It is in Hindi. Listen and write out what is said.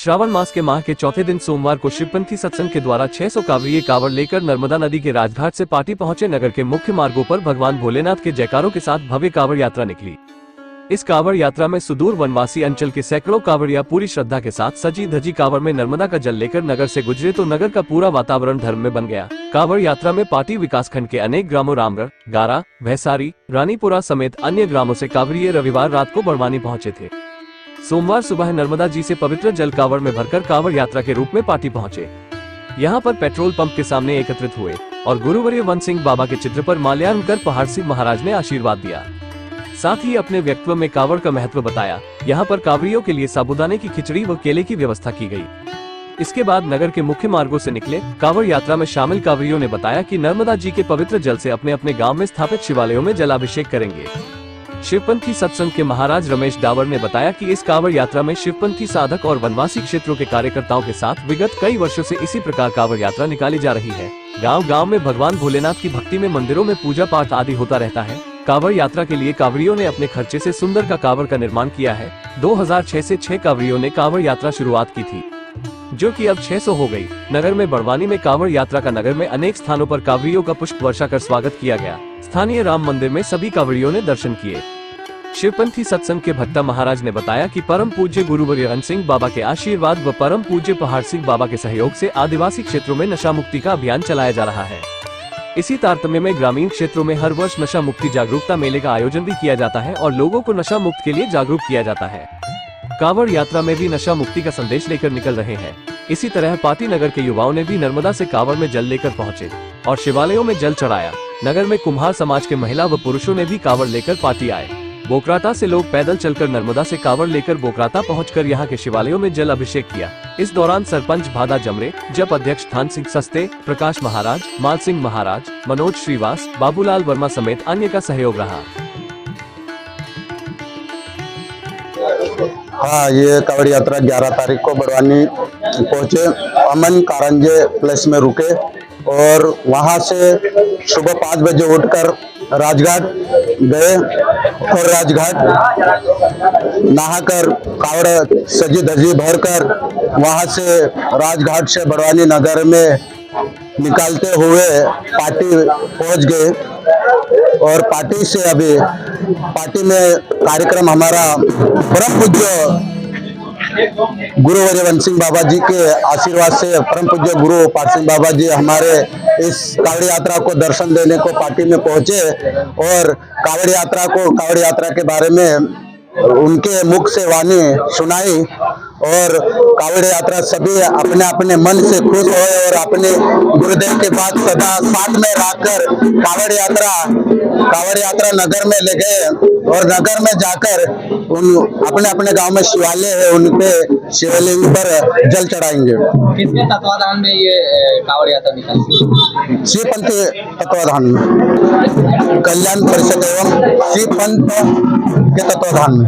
श्रावण मास के माह के चौथे दिन सोमवार को शिवपंथी सत्संग के द्वारा 600 कांवड़िये कांवड़ लेकर नर्मदा नदी के राजघाट से पाटी पहुंचे। नगर के मुख्य मार्गों पर भगवान भोलेनाथ के जयकारों के साथ भव्य कांवड़ यात्रा निकली। इस कांवड़ यात्रा में सुदूर वनवासी अंचल के सैकड़ों कांवड़िया पूरी श्रद्धा के साथ सजी धजी कांवड़ में नर्मदा का जल लेकर नगर से गुजरे तो नगर का पूरा वातावरण धर्म में बन गया। कांवड़ यात्रा में पाटी विकासखंड के अनेक ग्रामों रामगढ़, गारा, भैसारी, रानीपुरा समेत अन्य ग्रामों से कांवड़िये रविवार रात को बड़वानी पहुंचे थे। सोमवार सुबह नर्मदा जी से पवित्र जल कांवड़ में भरकर कांवड़ यात्रा के रूप में पाटी पहुंचे। यहां पर पेट्रोल पंप के सामने एकत्रित हुए और गुरुवर्य वन सिंह बाबा के चित्र पर माल्यार्पण कर पहाड़ सिंह महाराज ने आशीर्वाद दिया। साथ ही अपने व्यक्तित्व में कांवड़ का महत्व बताया। यहां पर कांवड़ियों के लिए साबूदाने की खिचड़ी व केले की व्यवस्था की गई। इसके बाद नगर के मुख्य मार्गों से निकले कांवड़ यात्रा में शामिल कांवड़ियों ने बताया कि नर्मदा जी के पवित्र जल से अपने अपने गांव में स्थापित शिवालयों में जलाभिषेक करेंगे। शिवपंथी सत्संग के महाराज रमेश डावर ने बताया कि इस कांवड़ यात्रा में शिवपंथी साधक और वनवासी क्षेत्रों के कार्यकर्ताओं के साथ विगत कई वर्षों से इसी प्रकार कांवड़ यात्रा निकाली जा रही है। गांव गांव में भगवान भोलेनाथ की भक्ति में मंदिरों में पूजा पाठ आदि होता रहता है। कांवड़ यात्रा के लिए कांवड़ियों ने अपने खर्चे से सुंदर का कांवड़ का निर्माण किया है। 2006 से 6 कांवड़ियों ने कांवड़ यात्रा शुरुआत की थी, जो कि अब 600 हो गई। नगर में बड़वानी में कांवड़ यात्रा का नगर में अनेक स्थानों पर कांवड़ियों का पुष्प वर्षा कर स्वागत किया गया। स्थानीय राम मंदिर में सभी कांवड़ियों ने दर्शन किए। शिवपंथी सत्संग के भट्टा महाराज ने बताया कि परम पूज्य गुरुवर्य वन सिंह बाबा के आशीर्वाद व परम पूज्य पहाड़ सिंह बाबा के सहयोग से आदिवासी क्षेत्रों में नशा मुक्ति का अभियान चलाया जा रहा है। इसी तारतम्य में ग्रामीण क्षेत्रों में हर वर्ष नशा मुक्ति जागरूकता मेले का आयोजन भी किया जाता है और लोगों को नशा मुक्त के लिए जागरूक किया जाता है। कांवड़ यात्रा में भी नशा मुक्ति का संदेश लेकर निकल रहे हैं। इसी तरह पाटी नगर के युवाओं ने भी नर्मदा से कांवड़ में जल लेकर पहुंचे और शिवालयों में जल चढ़ाया। नगर में कुम्हार समाज के महिला व पुरुषों ने भी कांवड़ लेकर पाटी आए। बोकराता से लोग पैदल चलकर नर्मदा से कांवड़ लेकर बोकराता पहुंचकर यहां के शिवालयों में जल अभिषेक किया। इस दौरान सरपंच भादा जमरे, जप अध्यक्ष थान सिंह सस्ते, प्रकाश महाराज, माल सिंह महाराज, मनोज श्रीवास, बाबूलाल वर्मा समेत अन्य का सहयोग रहा। हाँ, ये कांवड़ यात्रा 11 तारीख को बड़वानी पहुंचे। अमन कारंजे प्लेस में रुके और वहां से सुबह 5 बजे उठकर राजघाट गए और राजघाट नहाकर कांवड़ सजी धजी भरकर वहां से राजघाट से बड़वानी नगर में निकालते हुए पाटी पहुंच गए। और पाटी से अभी पाटी में कार्यक्रम हमारा परम पूज्य गुरुवर्य वन सिंह बाबा जी के आशीर्वाद से परम पूज्य गुरु पाट सिंह बाबा जी हमारे इस कांवड़ यात्रा को दर्शन देने को पाटी में पहुंचे और कांवड़ यात्रा के बारे में उनके मुख से वाणी सुनाई और कांवड़ यात्रा सभी अपने अपने मन से खुश हुए और अपने गुरुदेव के बाद सदा साथ में रहकर कांवड़ यात्रा नगर में ले गए और नगर में जाकर उन अपने अपने गांव में शिवालय है उनके शिवलिंग पर जल चढ़ाएंगे। किसके तत्वाधान में ये कांवड़ यात्रा निकली? शिवपंथी तत्वाधान में, कल्याण परिषद एवं शिवपंथ के तत्वाधान में।